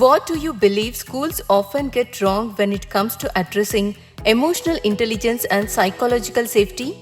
What do you believe schools often get wrong when it comes to addressing emotional intelligence and psychological safety?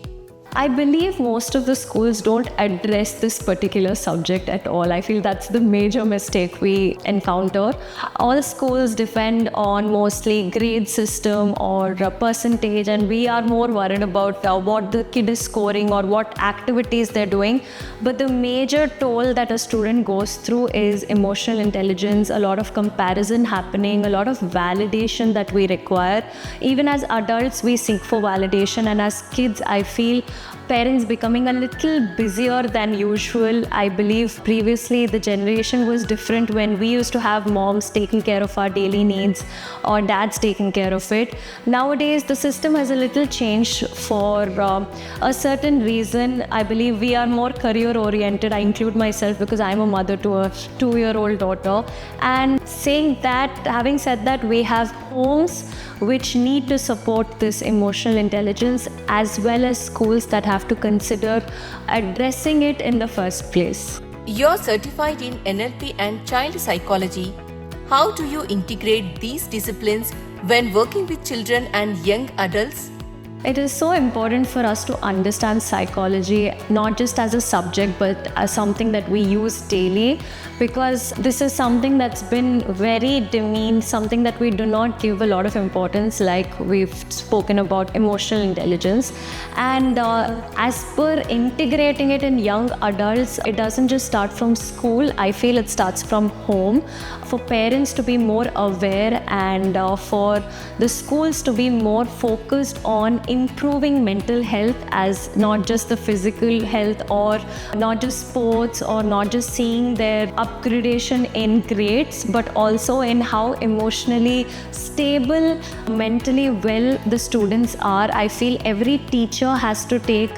I believe most of the schools don't address this particular subject at all. I feel that's the major mistake we encounter. All schools depend on mostly grade system or a percentage, and we are more worried about what the kid is scoring or what activities they're doing. But the major toll that a student goes through is emotional intelligence, a lot of comparison happening, a lot of validation that we require. Even as adults, we seek for validation, and as kids, I feel parents becoming a little busier than usual. I believe previously the generation was different when we used to have moms taking care of our daily needs or dads taking care of it. Nowadays the system has a little changed for a certain reason. I believe we are more career oriented. I include myself because I'm a mother to a 2-year-old daughter. And having said that, we have homes which need to support this emotional intelligence, as well as schools that have to consider addressing it in the first place. You're certified in NLP and child psychology. How do you integrate these disciplines when working with children and young adults? It is so important for us to understand psychology not just as a subject but as something that we use daily, because this is something that's been very demeaned, something that we do not give a lot of importance, like we've spoken about emotional intelligence. And as per integrating it in young adults, it doesn't just start from school. I feel it starts from home. For parents to be more aware and for the schools to be more focused on improving mental health as not just the physical health or not just sports or not just seeing their upgradation in grades, but also in how emotionally stable, mentally well the students are. I feel every teacher has to take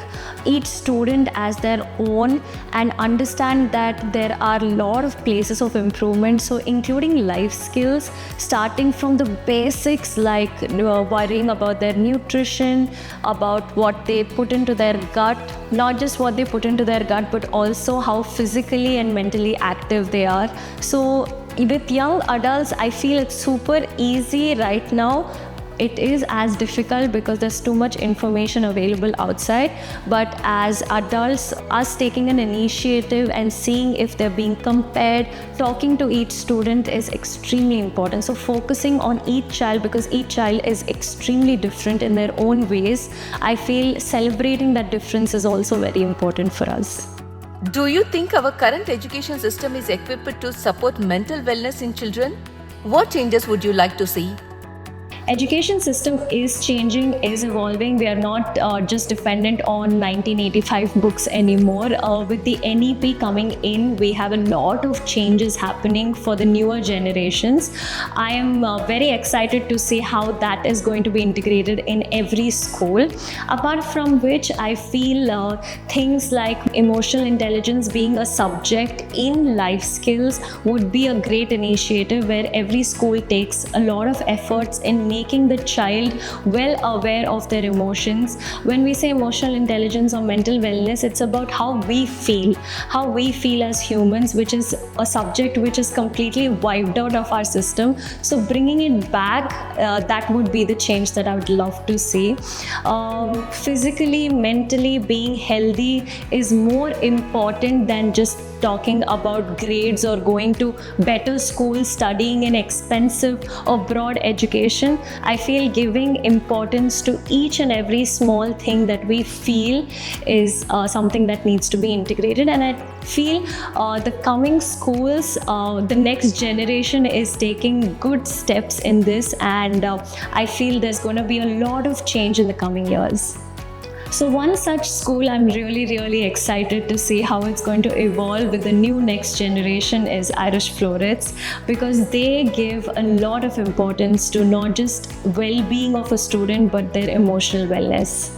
each student as their own and understand that there are a lot of places of improvement. So including life skills, starting from the basics like worrying about their nutrition, about what they put into their gut, not just what they put into their gut, but also how physically and mentally active they are. So with young adults, I feel it's super easy right now. It is as difficult because there's too much information available outside, but as adults, us taking an initiative and seeing if they're being compared, talking to each student is extremely important. So focusing on each child, because each child is extremely different in their own ways, I feel celebrating that difference is also very important for us. Do you think our current education system is equipped to support mental wellness in children? What changes would you like to see? Education system is changing, is evolving. We are not just dependent on 1985 books anymore. With the NEP coming in, we have a lot of changes happening for the newer generations. I am very excited to see how that is going to be integrated in every school. Apart from which, I feel things like emotional intelligence being a subject in life skills would be a great initiative where every school takes a lot of efforts in making the child well aware of their emotions. When we say emotional intelligence or mental wellness, it's about how we feel as humans, which is a subject which is completely wiped out of our system. So bringing it back, that would be the change that I would love to see. Physically, mentally being healthy is more important than just talking about grades or going to better schools, studying in expensive or broad education. I feel giving importance to each and every small thing that we feel is something that needs to be integrated. And I feel the coming schools, the next generation is taking good steps in this, and I feel there's going to be a lot of change in the coming years. So one such school I'm really excited to see how it's going to evolve with the new next generation is Irish Florets, because they give a lot of importance to not just well-being of a student but their emotional wellness.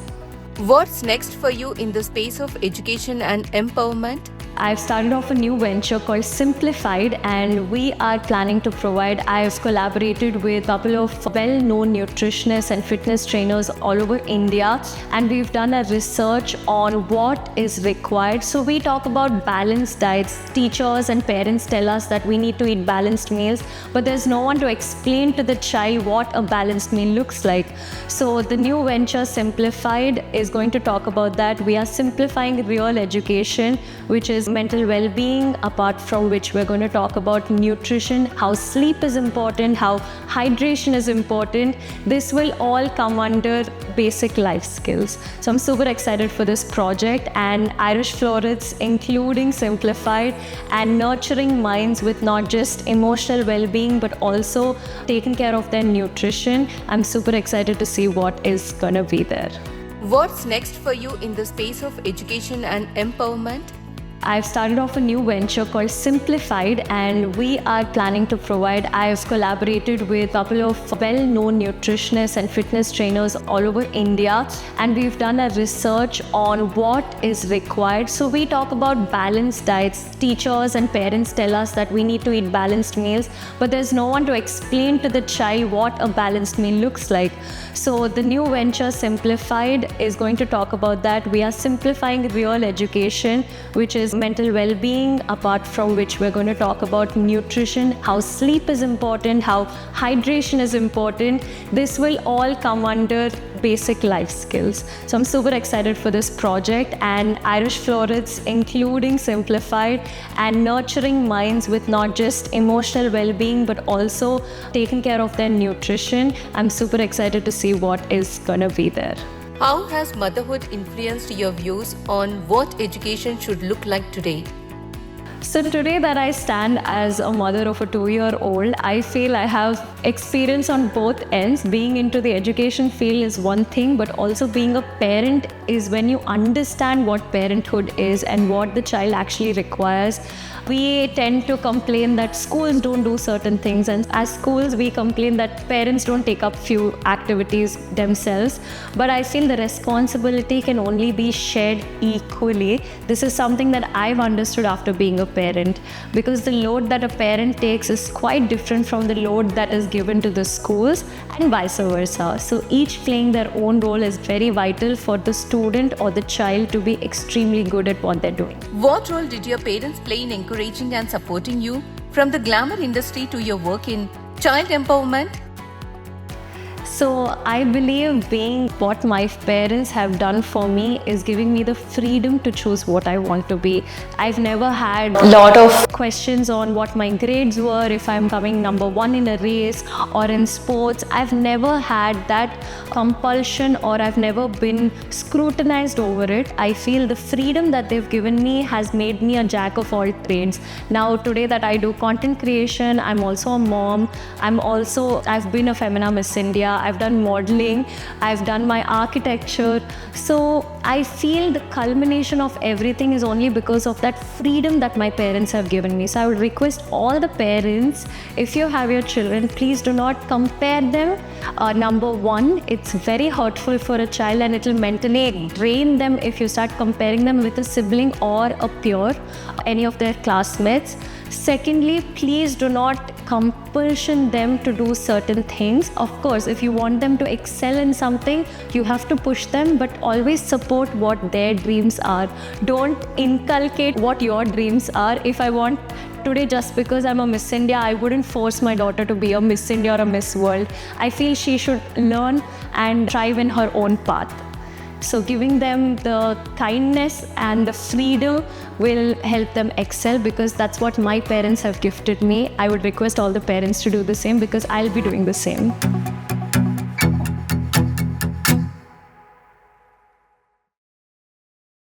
What's next for you in the space of education and empowerment? I've started off a new venture called Simplified, and we are planning to provide. I've collaborated with a couple of well-known nutritionists and fitness trainers all over India, and we've done a research on what is required. So we talk about balanced diets. Teachers and parents tell us that we need to eat balanced meals, but there's no one to explain to the child what a balanced meal looks like. So the new venture Simplified is going to talk about that. We are simplifying real education, which is mental well-being, apart from which we're going to talk about nutrition, how sleep is important, how hydration is important. This will all come under basic life skills. So I'm super excited for this project, and Irish Florets, including Simplified and nurturing minds with not just emotional well-being but also taking care of their nutrition. I'm super excited to see what is going to be there. What's next for you in the space of education and empowerment? I've started off a new venture called Simplified, and we are planning to provide. I've collaborated with a couple of well-known nutritionists and fitness trainers all over India, and we've done a research on what is required. So we talk about balanced diets. Teachers and parents tell us that we need to eat balanced meals, but there's no one to explain to the child what a balanced meal looks like. So the new venture Simplified is going to talk about that. We are simplifying real education, which is mental well-being, apart from which we're going to talk about nutrition, how sleep is important, how hydration is important. This will all come under basic life skills. So I'm super excited for this project, and Irish Florets, including Simplified and nurturing minds with not just emotional well-being but also taking care of their nutrition. I'm super excited to see what is going to be there. How has motherhood influenced your views on what education should look like today? So today that I stand as a mother of a 2-year-old, I feel I have experience on both ends. Being into the education field is one thing, but also being a parent is when you understand what parenthood is and what the child actually requires. We tend to complain that schools don't do certain things, and as schools we complain that parents don't take up few activities themselves. But I feel the responsibility can only be shared equally. This is something that I've understood after being a parent, because the load that a parent takes is quite different from the load that is given to the schools, and vice versa. So each playing their own role is very vital for the student or the child to be extremely good at what they're doing. What role did your parents play in encouraging and supporting you from the glamour industry to your work in child empowerment? So I believe being what my parents have done for me is giving me the freedom to choose what I want to be. I've never had a lot of questions on what my grades were, if I'm coming number one in a race or in sports. I've never had that compulsion, or I've never been scrutinized over it. I feel the freedom that they've given me has made me a jack of all trades. Now today that I do content creation, I'm also a mom. I've been a Femina Miss India. I've done modeling, I've done my architecture. So I feel the culmination of everything is only because of that freedom that my parents have given me. So I would request all the parents, if you have your children, please do not compare them. Number one, it's very hurtful for a child, and it will mentally drain them if you start comparing them with a sibling or a peer, any of their classmates. Secondly, please do not compulsion them to do certain things. Of course, if you want them to excel in something, you have to push them, but always support what their dreams are. Don't inculcate what your dreams are. If I want today, just because I'm a Miss India, I wouldn't force my daughter to be a Miss India or a Miss World. I feel she should learn and thrive in her own path. So giving them the kindness and the freedom will help them excel, because that's what my parents have gifted me. I would request all the parents to do the same, because I'll be doing the same.